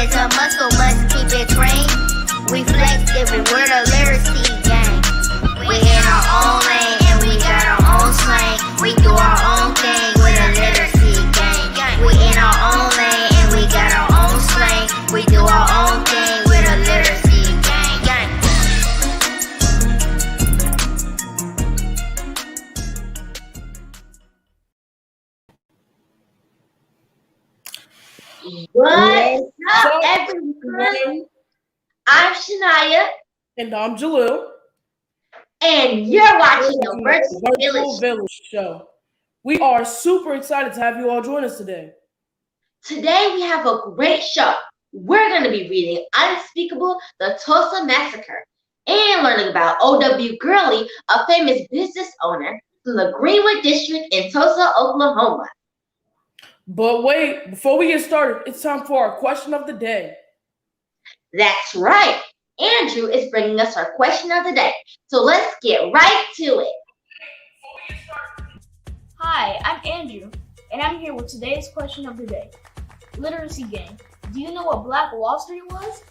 is a muscle, must keep it trained. We flex every word of literacy gang. We in our own lane and we got our own slang. We do our own thing with a literacy gang. We in our own lane and we got our own slang. We do our own thing with a literacy gang. What's up, everyone? I'm Shania. And I'm Jalil. And you're watching the Virtual Village Show. We are super excited to have you all join us today. Today we have a great show. We're going to be reading Unspeakable, the Tulsa Massacre, and learning about O.W. Gurley, a famous business owner from the Greenwood District in Tulsa, Oklahoma. But wait, before we get started, it's time for our question of the day. That's right. Andrew is bringing us our question of the day. So let's get right to it. Hi, I'm Andrew, and I'm here with today's question of the day. Literacy gang. Do you know what Black Wall Street was?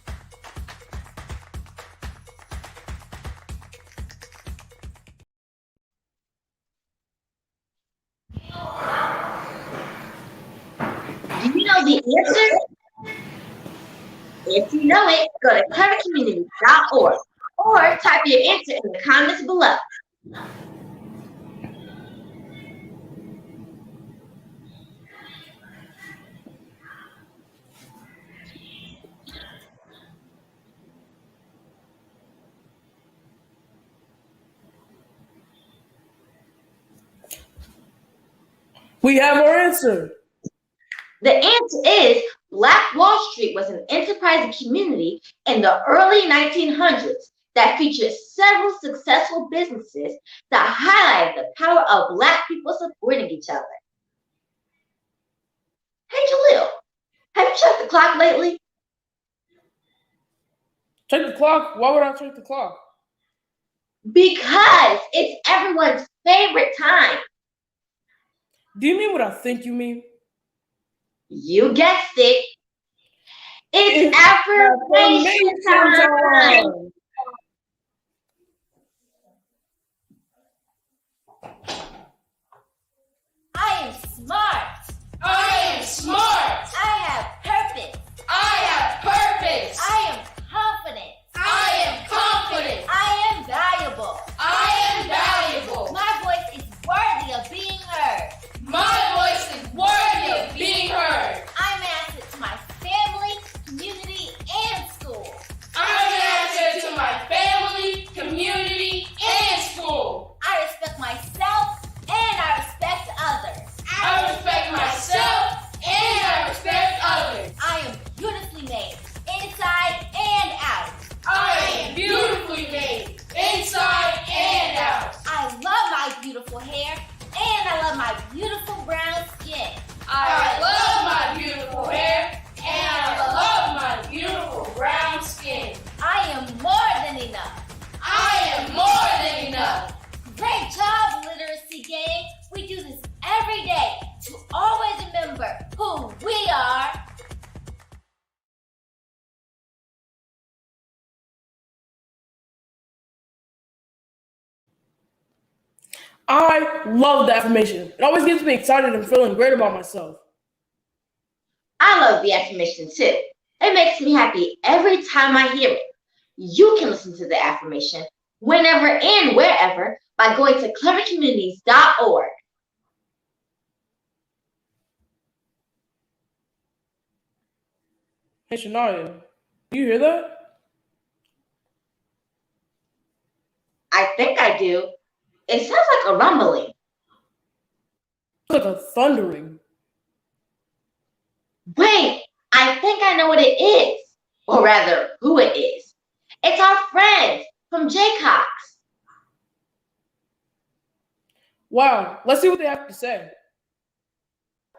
Do you know the answer? If you know it, go to clevercommunity.org or type your answer in the comments below. We have our answer. The answer is Black Wall Street was an enterprising community in the early 1900s that featured several successful businesses that highlighted the power of Black people supporting each other. Hey, Jalil, have you checked the clock lately? Check the clock? Why would I check the clock? Because it's everyone's favorite time. Do you mean what I think you mean? You guessed it. It's affirmation time. I am smart. I am smart. I have purpose. I have purpose. I am confident. I am confident. I am valuable. I am valuable. My voice is worthy of being heard. My voice is worthy of being heard. I'm an asset to my family, community, and school. I'm an asset to my family, community, and school. I respect myself and I respect others. I respect myself and I respect others. I am beautifully made, inside and out. I am beautifully made, inside and out. I love my beautiful hair and I love my beautiful brown skin. I love my beautiful hair and I love my beautiful brown skin. I am more than enough. I am more than enough. Great job, Literacy Gang. We do this every day to always remember who we are. I love the affirmation. It always gets me excited and feeling great about myself. I love the affirmation too. It makes me happy every time I hear it. You can listen to the affirmation whenever and wherever by going to clevercommunities.org. Hey, Shania, do you hear that? I think I do. It sounds like a rumbling. It's like a thundering. Wait, I think I know what it is. Or rather, who it is. It's our friends from Jaycox. Wow, let's see what they have to say.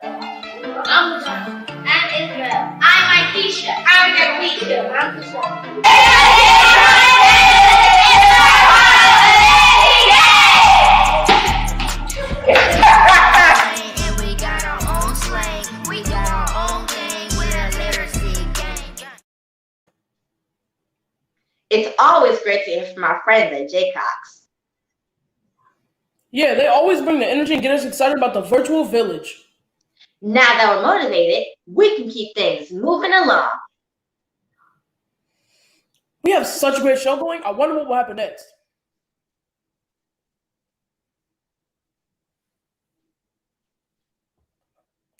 I'm John. I'm Israel. I'm Aisha. I'm Aisha. I'm Kasha. And we got our own slang. We got our own gang with a literacy gang. It's always great to hear from our friends at Jaycox. Yeah, they always bring the energy and get us excited about the virtual village. Now that we're motivated, we can keep things moving along. We have such a great show going. I wonder what will happen next.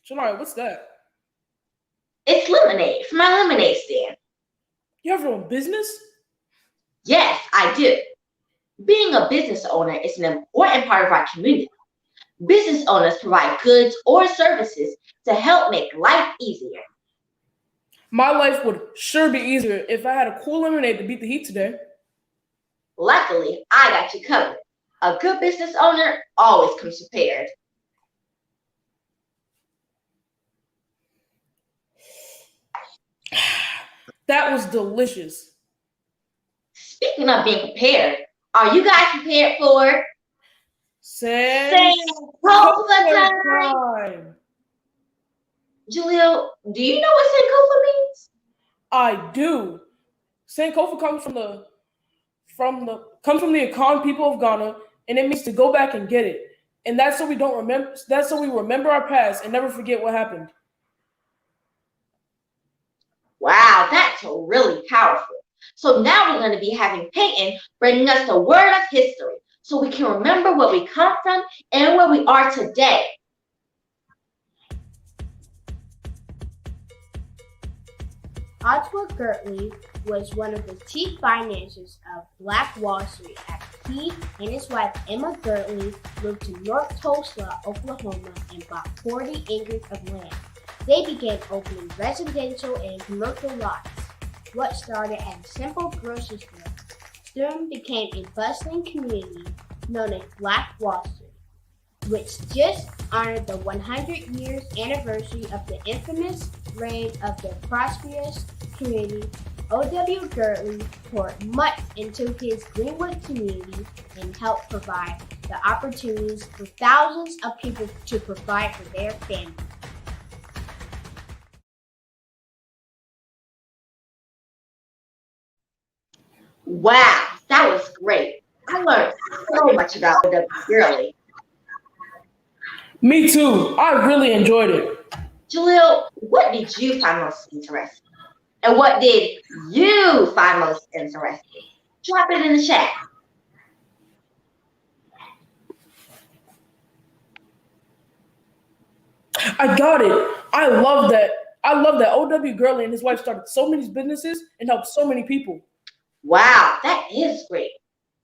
Shania, what's that? It's lemonade from my lemonade stand. You have your own business? Yes, I do. Being a business owner is an important part of our community. Business owners provide goods or services to help make life easier. My life would sure be easier if I had a cool lemonade to beat the heat today. Luckily, I got you covered. A good business owner always comes prepared. That was delicious. Speaking of being prepared, are you guys prepared for Sankofa time? Jaleel, do you know what Sankofa means? I do. Sankofa comes from the Akan people of Ghana, and it means to go back and get it. And that's so we don't remember. That's so we remember our past and never forget what happened. Wow, that's really powerful. So now we're going to be having Peyton bringing us the word of history so we can remember where we come from and where we are today. Oswald Gertley was one of the chief financiers of Black Wall Street after he and his wife Emma Gertley moved to North Tulsa, Oklahoma and bought 40 acres of land. They began opening residential and commercial lots. What started as a simple grocery store soon became a bustling community known as Black Wall Street, which just honored the 100 years anniversary of the infamous reign of the prosperous community. O.W. Gertley poured much into his Greenwood community and helped provide the opportunities for thousands of people to provide for their families. Wow, that was great. I learned so much about O.W. Gertley. Me too. I really enjoyed it. Jaleel, what did you find most interesting? And what did you find most interesting? Drop it in the chat. I got it. I love that. O.W. Gertley and his wife started so many businesses and helped so many people. Wow, that is great.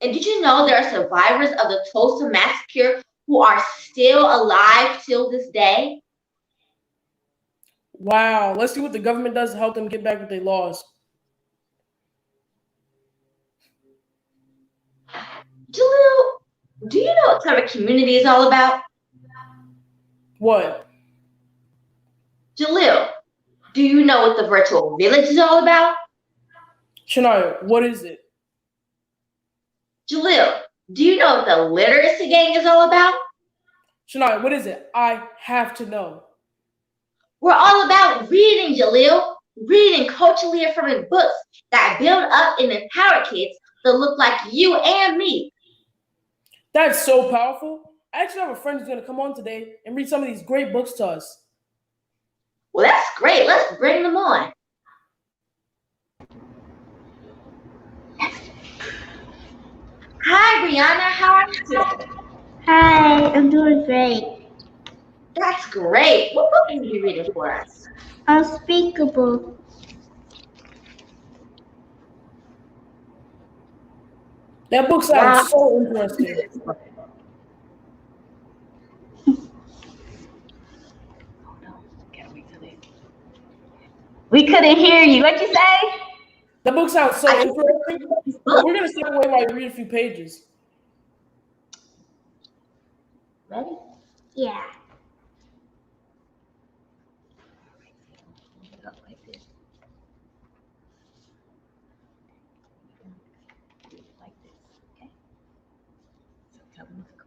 And did you know there are survivors of the Tulsa Massacre who are still alive till this day? Wow. Let's see what the government does to help them get back what they lost. Jaleel, do you know what Summer Community is all about? What? Jaleel, do you know what the virtual village is all about? Shania, what is it? Jaleel, do you know what the literacy gang is all about? Shania, what is it? I have to know. We're all about reading, Jaleel. Reading culturally affirming books that build up and empower kids that look like you and me. That's so powerful. I actually have a friend who's going to come on today and read some of these great books to us. Well, that's great. Let's bring them on. Hi, Brianna. How are you today? Hi, I'm doing great. That's great. What book are you reading for us? Unspeakable. That book sounds so interesting. We couldn't hear you. What'd you say? That book sounds so interesting. We're going to step away while you read a few pages. Ready? Yeah.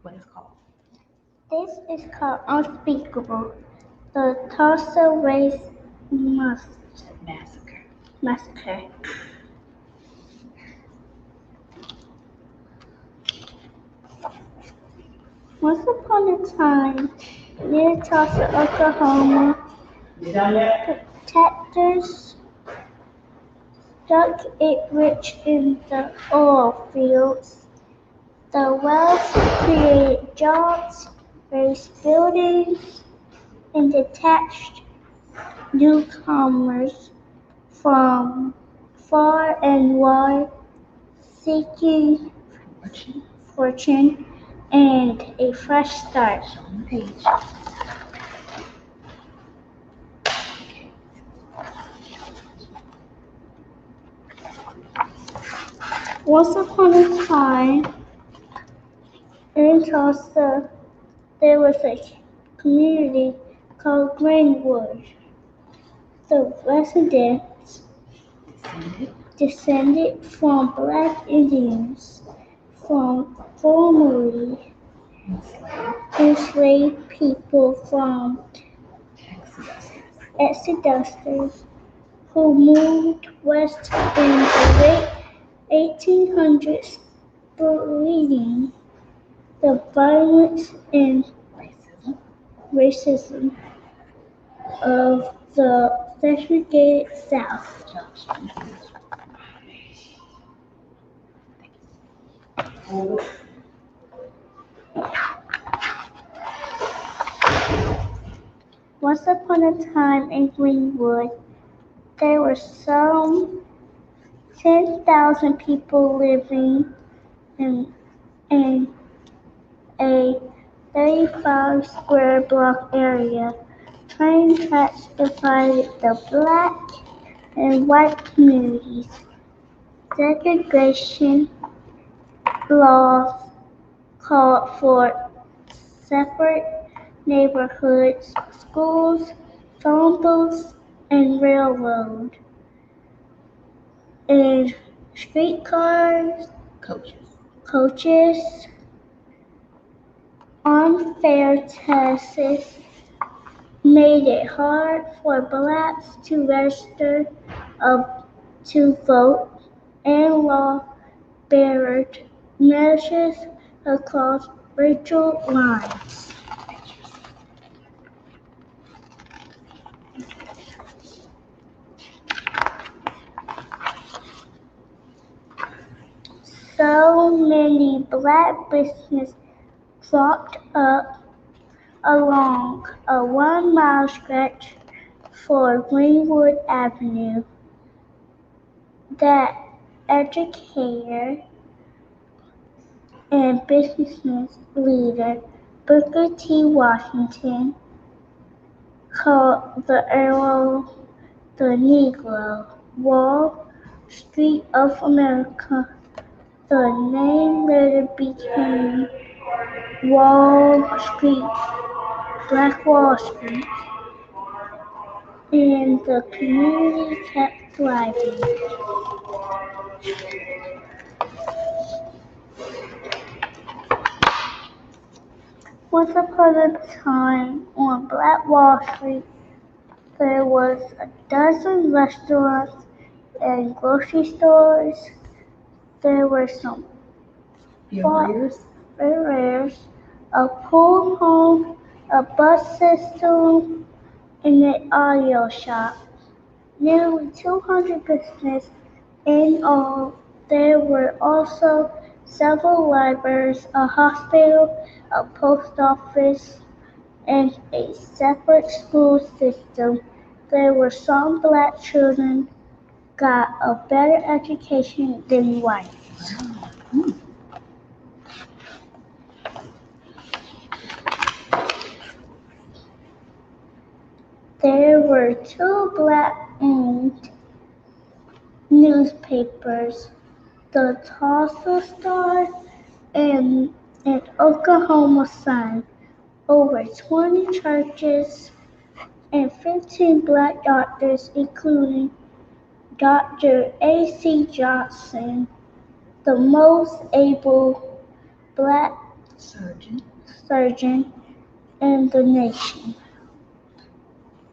What is called? This is called Unspeakable. The Tulsa Race Massacre. Once upon a time, near Tulsa, Oklahoma, protectors dug it rich in the oil fields. The wealth created jobs, raised buildings, and detached newcomers from far and wide seeking fortune and a fresh start. Once upon a time, in Tulsa, there was a community called Greenwood. The residents descended from black Indians from formerly enslaved people from Exodusters who moved west in the late 1800s, fleeing the violence and racism of the segregated South. Once upon a time in Greenwood, there were some 10,000 people living in a 35 square block area. Train tracks divided the black and white communities. Segregation laws called for separate neighborhoods, schools, phone booths, and railroad, and streetcars, coaches, unfair taxes made it hard for blacks to register to vote, and law barred marriages across racial lines. So many black businesses propped up along a 1-mile stretch for Greenwood Avenue that educator and business leader Booker T. Washington called the area the Negro Wall Street of America. The name later became Wall Street, Black Wall Street, and the community kept thriving. Once upon a time on Black Wall Street, there was a dozen restaurants and grocery stores. There were some barriers, a pool home, a bus system, and an audio shop. Nearly 200 businesses in all. There were also several libraries, a hospital, a post office, and a separate school system. There were some black children got a better education than whites. There were 2 black-owned newspapers, the Tulsa Star and Oklahoma Sun, over 20 churches, and 15 black doctors, including Dr. A.C. Johnson, the most able black surgeon in the nation.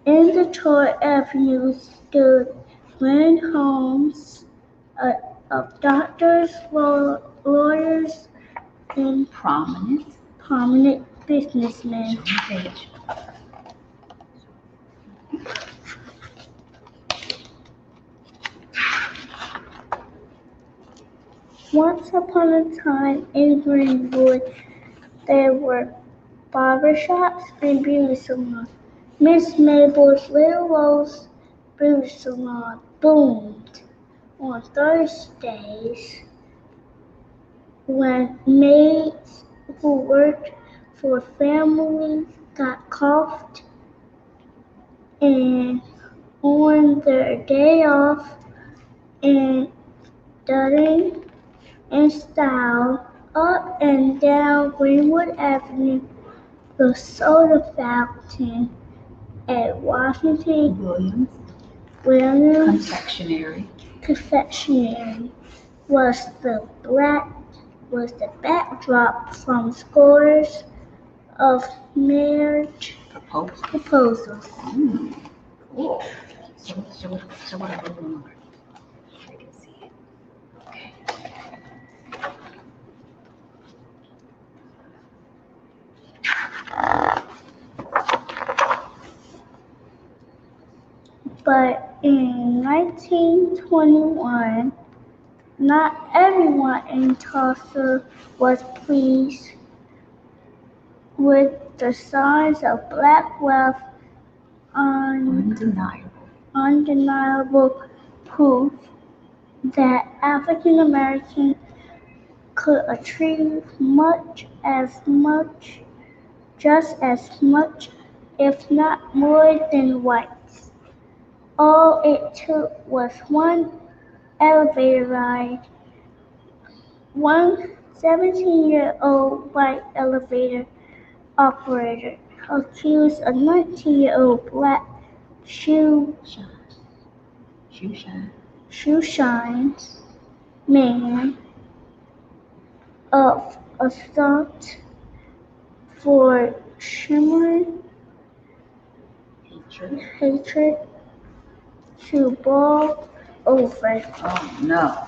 In Detroit Avenue stood grand homes of doctors, lawyers, and prominent prominent businessmen. Page. Once upon a time in Greenwood, there were barbershops and beauty salons. Miss Mabel's Little Rose Beauty Salon boomed on Thursdays when maids who worked for families got coughed and on their day off and studying and style up and down Greenwood Avenue, the soda fountain at Washington Williams Confectionery was the backdrop from scores of marriage proposals. Cool. So what I put on over? I can see it. Okay. But in 1921, not everyone in Tulsa was pleased with the signs of black wealth, undeniable proof that African Americans could achieve just as much, if not more than whites. All it took was one elevator ride. One 17-year-old white elevator operator accused a 19-year-old black shoe shine man of assault for shimmering hatred to boil over. Oh no.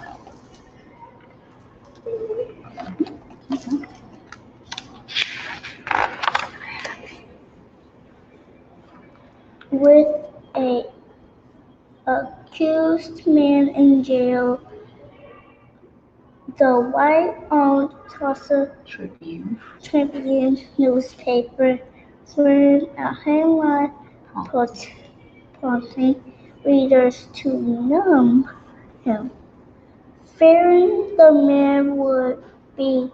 With a accused man in jail, the white-owned Tulsa Tribune newspaper ran a headline prompting readers to numb him, fearing the man would be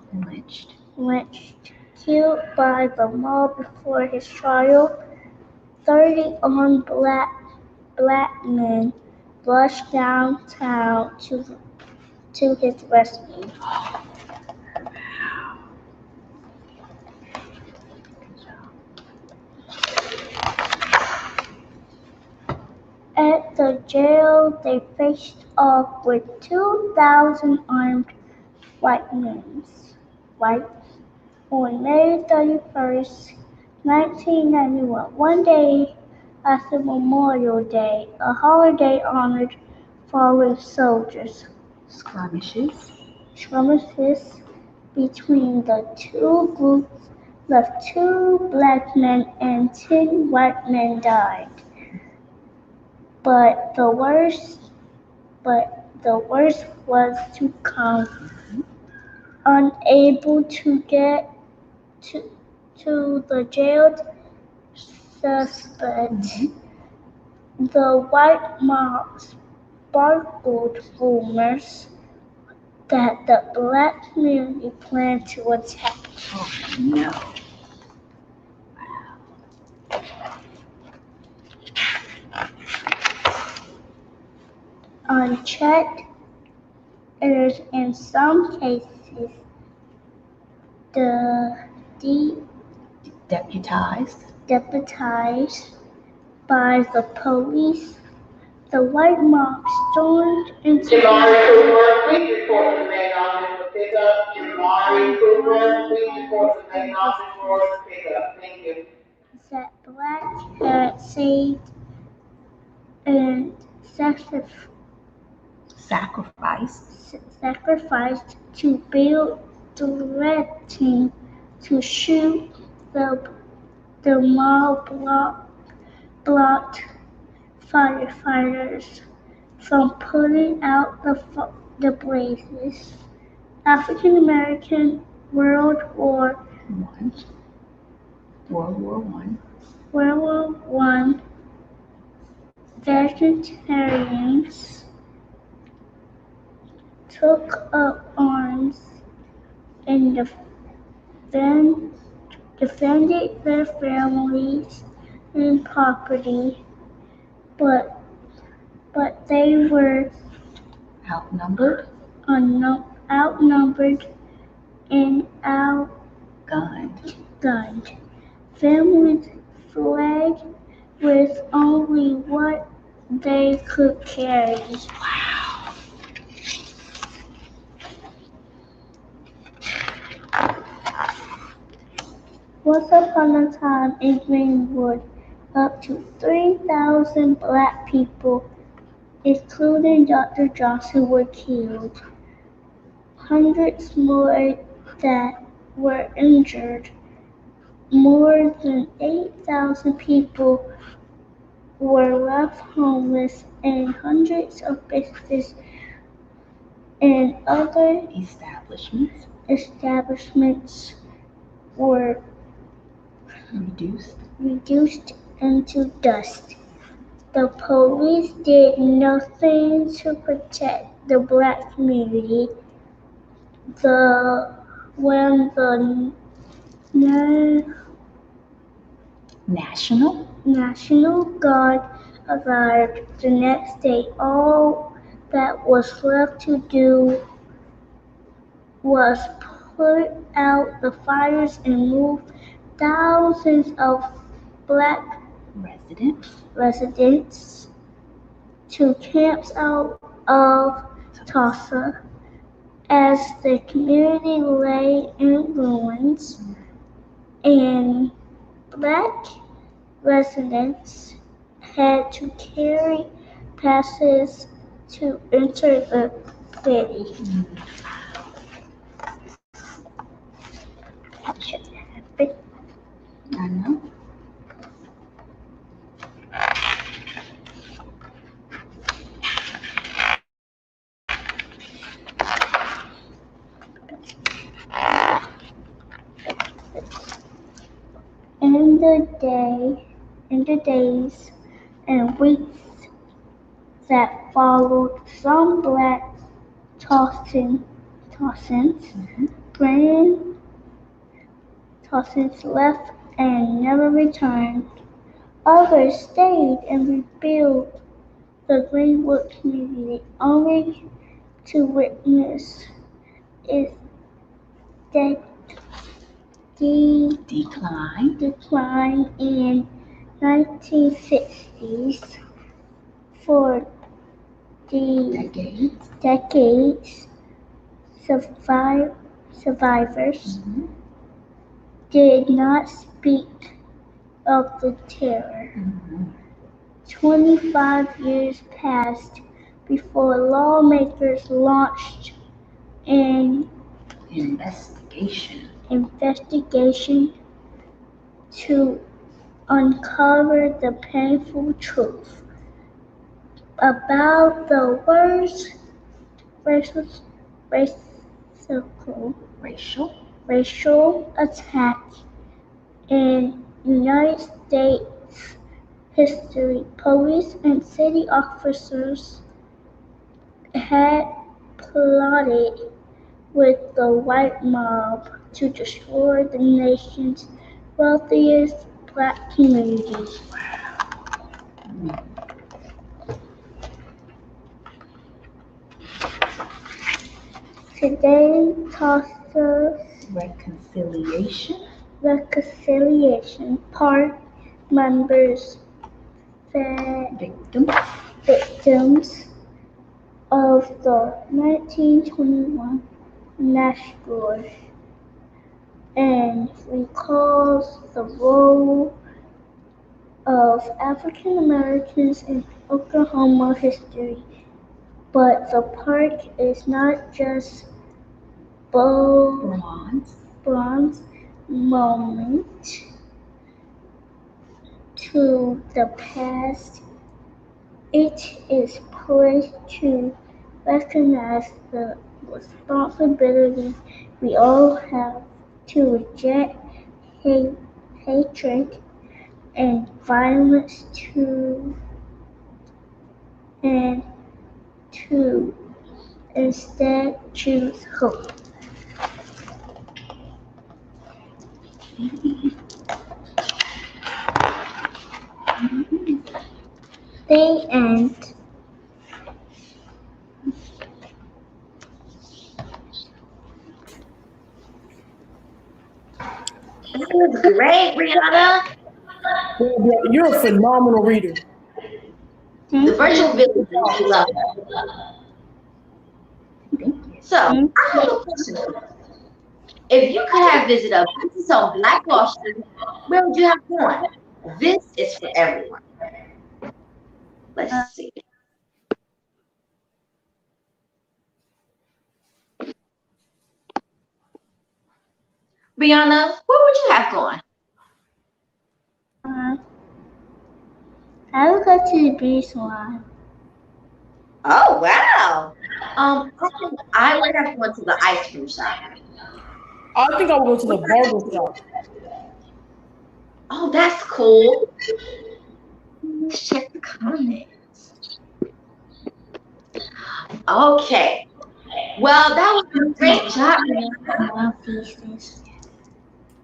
lynched, killed by the mob before his trial. 30 armed black men rushed downtown to his rescue. At the jail, they faced off with 2,000 armed whites on May 31st, 1991, one day after Memorial Day, a holiday honored fallen soldiers. Skirmishes between the two groups left 2 black men and 10 white men died. But the worst was to come. Unable to get to the jailed suspect, the white mob sparkled rumors that the black community planned to attack. Oh no. Unchecked, is in some cases deputized by the police. The white mob stormed into Jamari Cooper, please report to the main office for pickup. Jamari Cooper, please report to the main office for pickup. Thank you. that black had saved and sacrificed to build, directing to shoot the mob blocked firefighters from putting out the blazes. African American One. World War One. World War One veterans took up arms and defended their families and property, but they were Outnumbered. outnumbered and outgunned. Families fled with only what they could carry. Once upon a time in Greenwood, up to 3,000 black people, including Dr. Johnson, were killed. Hundreds more that were injured. More than 8,000 people were left homeless, and hundreds of businesses and other establishments were reduced into dust. The police did nothing to protect the black community. When the National Guard arrived the next day, all that was left to do was put out the fires and move thousands of black residents to camps out of Tulsa. As the community lay in ruins, and black residents had to carry passes to enter the city. I know. In the days and weeks that followed, some black Tulsans left and never returned. Others stayed and rebuilt the Greenwood community, only to witness its decline in 1960s. For decades, survivors did not speak of the terror. 25 years passed before lawmakers launched an investigation to uncover the painful truth about the worst racial attack in United States history. Police and city officers had plotted with the white mob to destroy the nation's wealthiest black communities. Today, Tulsa's Reconciliation Park members victims of the 1921 massacre and recalls the role of African Americans in Oklahoma history. But the park is not just bronze, moment to the past. It is poised to recognize the responsibility we all have to reject hatred and violence and to instead choose hope. The end. That was great, Brianna. You're a phenomenal reader. The virtual village, I love it. So, I have a question for you. If you could have visited a business on Black Wall Street, where would you have gone? This is for everyone. Let's see. Brianna, where would you have gone? I will go to the beach one. Oh, wow. I think I would have gone to the ice cream shop. I think I would go to the barber shop. Oh, that's cool. Let's check the comments. Okay. Well, that was a great job. I love these things.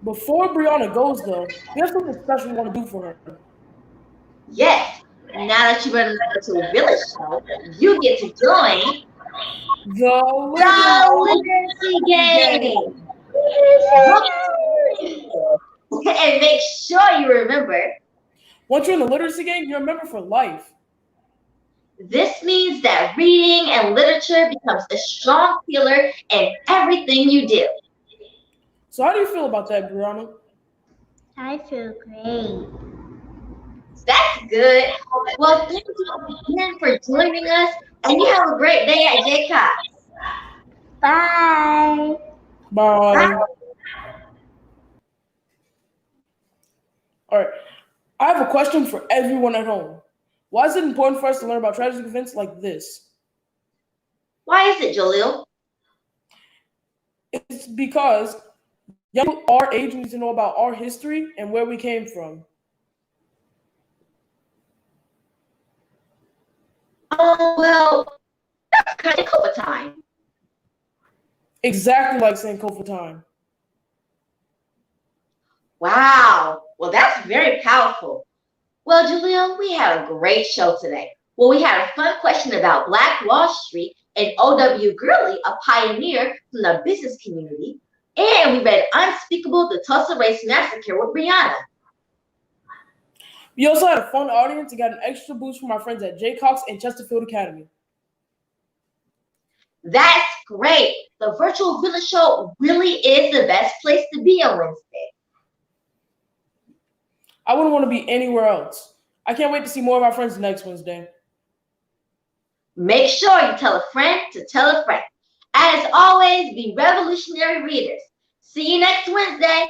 Before Brianna goes, though, we have something special we want to do for her. Yes. Now that you've been to a village show, you get to join The Literacy Game. And make sure you remember, Once you're in the literacy game, you're a member for life. this means that reading and literature becomes a strong pillar in everything you do. So how do you feel about that, Brianna? I feel great. That's good. Well, thank you again for joining us, and you have a great day at JCOX. Bye. Bye. All right. I have a question for everyone at home. Why is it important for us to learn about tragic events like this? Why is it, Jaleel? It's because young people our age need to know about our history and where we came from. Oh, well, that's kind of cool time. Exactly like Sankofa time. Wow. Well, that's very powerful. Well, Jaleel, we had a great show today. Well, we had a fun question about Black Wall Street and O.W. Gurley, a pioneer from the business community. And we read Unspeakable, the Tulsa Race Massacre with Brianna. We also had a fun audience and got an extra boost from our friends at JCOX and Chesterfield Academy. That's great. The virtual village show really is the best place to be on Wednesday. I wouldn't want to be anywhere else. I can't wait to see more of our friends next Wednesday. Make sure you tell a friend to tell a friend. As always, be revolutionary readers. See you next Wednesday.